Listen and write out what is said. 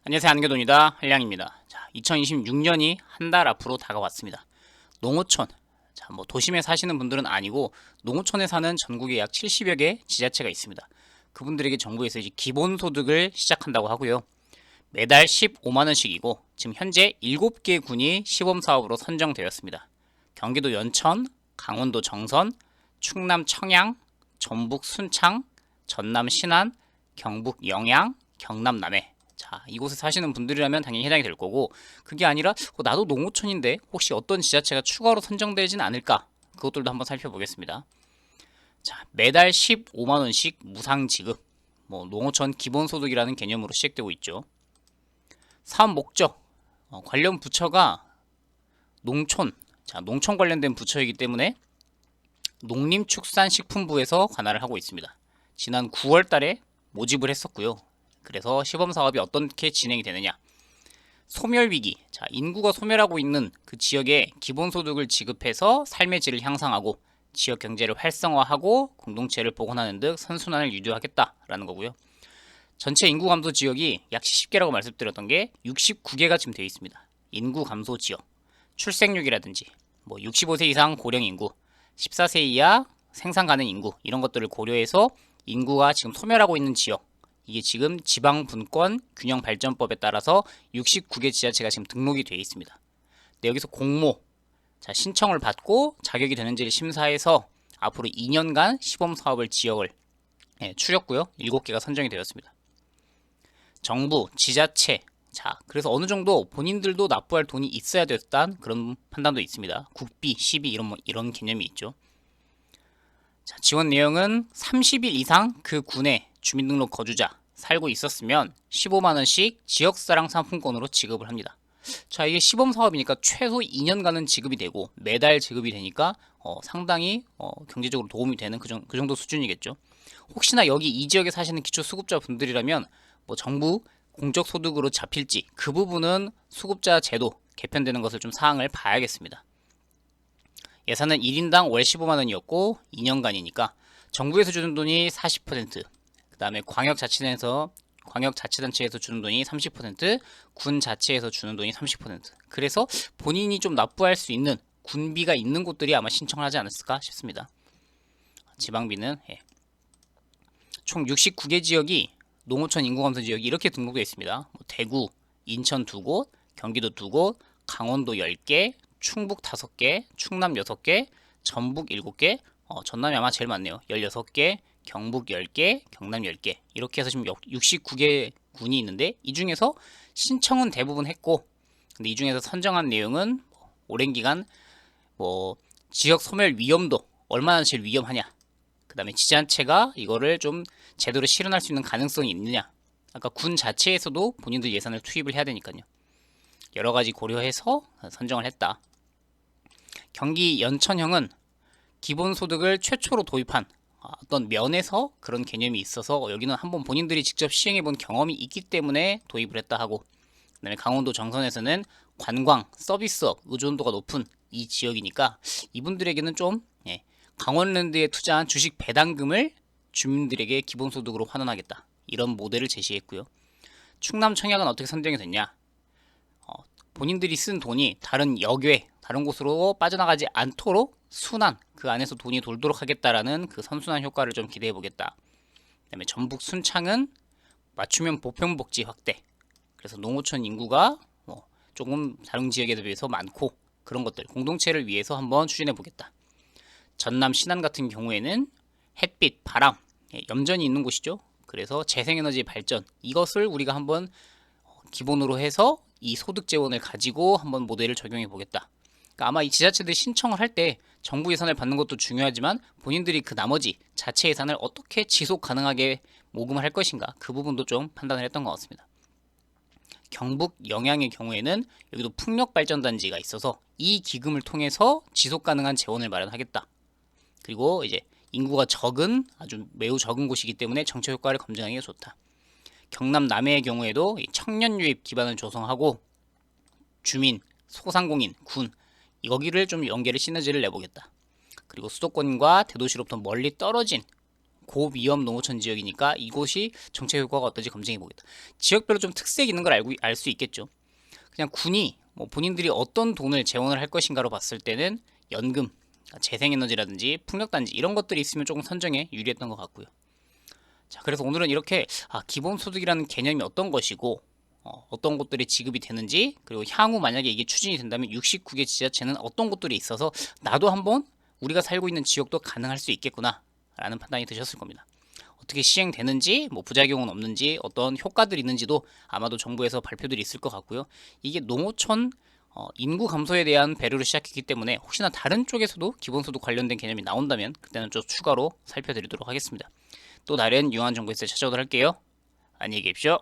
안녕하세요. 안겨돈이다. 한량입니다. 자, 2026년이 한 달 앞으로 다가왔습니다. 농어촌. 자, 뭐 도심에 사시는 분들은 아니고 농어촌에 사는 전국에 약 70여 개 지자체가 있습니다. 그분들에게 정부에서 이제 기본소득을 시작한다고 하고요. 매달 15만 원씩이고 지금 현재 7개 군이 시범 사업으로 선정되었습니다. 경기도 연천, 강원도 정선, 충남 청양, 전북 순창, 전남 신안, 경북 영양, 경남 남해. 자, 이곳에 사시는 분들이라면 당연히 해당이 될 거고, 그게 아니라 나도 농어촌인데 혹시 어떤 지자체가 추가로 선정되진 않을까? 그것들도 한번 살펴보겠습니다. 자, 매달 15만 원씩 무상 지급. 뭐 농어촌 기본소득이라는 개념으로 시작되고 있죠. 사업 목적. 관련 부처가 농촌. 자, 농촌 관련된 부처이기 때문에 농림축산식품부에서 관할을 하고 있습니다. 지난 9월 달에 모집을 했었고요. 그래서 시범 사업이 어떻게 진행이 되느냐. 소멸위기. 자, 인구가 소멸하고 있는 그 지역에 기본소득을 지급해서 삶의 질을 향상하고 지역 경제를 활성화하고 공동체를 복원하는 등 선순환을 유도하겠다라는 거고요. 전체 인구 감소 지역이 약 70개라고 말씀드렸던 게 69개가 지금 되어 있습니다. 인구 감소 지역. 출생률이라든지 뭐 65세 이상 고령 인구, 14세 이하 생산 가능 인구 이런 것들을 고려해서 인구가 지금 소멸하고 있는 지역, 이게 지금 지방분권 균형발전법에 따라서 69개 지자체가 지금 등록이 되어 있습니다. 근데 여기서 공모, 자, 신청을 받고 자격이 되는지를 심사해서 앞으로 2년간 시범사업을 지역을 추렸고요. 7개가 선정이 되었습니다. 정부, 지자체, 자, 그래서 어느 정도 본인들도 납부할 돈이 있어야 됐다는 그런 판단도 있습니다. 국비, 시비 이런 개념이 있죠. 자, 지원 내용은 30일 이상 그 군에 주민등록 거주자 살고 있었으면 15만 원씩 지역사랑 상품권으로 지급을 합니다. 자, 이게 시범 사업이니까 최소 2년간은 지급이 되고 매달 지급이 되니까 상당히 경제적으로 도움이 되는 그 정도 수준이겠죠. 혹시나 여기 이 지역에 사시는 기초수급자 분들이라면 뭐 정부 공적소득으로 잡힐지 그 부분은 수급자 제도 개편되는 것을 좀 사항을 봐야겠습니다. 예산은 1인당 월 15만 원이었고 2년간이니까 정부에서 주는 돈이 40%, 그 다음에 광역자치단체에서 주는 돈이 30%, 군 자체에서 주는 돈이 30%. 그래서 본인이 좀 납부할 수 있는 군비가 있는 곳들이 아마 신청을 하지 않았을까 싶습니다. 지방비는 총 69개 지역이 농어촌 인구감소 지역이 이렇게 등록되어 있습니다. 뭐 대구, 인천 2곳, 경기도 2곳, 강원도 10개, 충북 5개, 충남 6개, 전북 7개, 전남이 아마 제일 많네요. 16개, 경북 10개, 경남 10개. 이렇게 해서 지금 69개 군이 있는데 이 중에서 신청은 대부분 했고, 근데 이 중에서 선정한 내용은 오랜 기간 뭐 지역 소멸 위험도 얼마나 제일 위험하냐, 그 다음에 지자체가 이거를 좀 제대로 실현할 수 있는 가능성이 있느냐, 아까 군 자체에서도 본인들 예산을 투입을 해야 되니까요. 여러 가지 고려해서 선정을 했다. 경기 연천형은 기본소득을 최초로 도입한 어떤 면에서 그런 개념이 있어서 여기는 한번 본인들이 직접 시행해본 경험이 있기 때문에 도입을 했다 하고, 그 다음에 강원도 정선에서는 관광, 서비스업 의존도가 높은 이 지역이니까 이분들에게는 좀 강원랜드에 투자한 주식 배당금을 주민들에게 기본소득으로 환원하겠다, 이런 모델을 제시했고요. 충남 청약은 어떻게 선정이 됐냐, 본인들이 쓴 돈이 다른 역외, 다른 곳으로 빠져나가지 않도록 순환, 그 안에서 돈이 돌도록 하겠다라는 그 선순환 효과를 좀 기대해 보겠다. 그 다음에 전북 순창은 맞춤형 보편복지 확대, 그래서 농어촌 인구가 조금 다른 지역에 비해서 많고 그런 것들 공동체를 위해서 한번 추진해 보겠다. 전남 신안 같은 경우에는 햇빛, 바람, 염전이 있는 곳이죠. 그래서 재생에너지 발전, 이것을 우리가 한번 기본으로 해서 이 소득 재원을 가지고 한번 모델을 적용해 보겠다. 그러니까 아마 이 지자체들이 신청을 할 때 정부 예산을 받는 것도 중요하지만 본인들이 그 나머지 자체 예산을 어떻게 지속 가능하게 모금을 할 것인가, 그 부분도 좀 판단을 했던 것 같습니다. 경북 영양의 경우에는 여기도 풍력발전단지가 있어서 이 기금을 통해서 지속 가능한 재원을 마련하겠다. 그리고 이제 인구가 적은, 아주 매우 적은 곳이기 때문에 정책 효과를 검증하기가 좋다. 경남 남해의 경우에도 청년 유입 기반을 조성하고 주민, 소상공인, 군, 여기를 좀 연계를 시너지를 내보겠다. 그리고 수도권과 대도시로부터 멀리 떨어진 고위험 농어촌 지역이니까 이곳이 정책 효과가 어떤지 검증해 보겠다. 지역별로 좀 특색 있는 걸 알 수 있겠죠. 그냥 군이 뭐 본인들이 어떤 돈을 재원을 할 것인가로 봤을 때는 연금, 재생에너지라든지 풍력단지 이런 것들이 있으면 조금 선정에 유리했던 것 같고요. 자, 그래서 오늘은 이렇게 기본소득이라는 개념이 어떤 것이고 어떤 곳들이 지급이 되는지, 그리고 향후 만약에 이게 추진이 된다면 69개 지자체는 어떤 곳들이 있어서 나도 한번 우리가 살고 있는 지역도 가능할 수 있겠구나 라는 판단이 드셨을 겁니다. 어떻게 시행되는지, 뭐 부작용은 없는지, 어떤 효과들이 있는지도 아마도 정부에서 발표들이 있을 것 같고요. 이게 농어촌 인구 감소에 대한 배려를 시작했기 때문에 혹시나 다른 쪽에서도 기본소득 관련된 개념이 나온다면 그때는 좀 추가로 살펴드리도록 하겠습니다. 또 다른 유용한 정보 있을 때 찾아오도록 할게요. 안녕히 계십시오.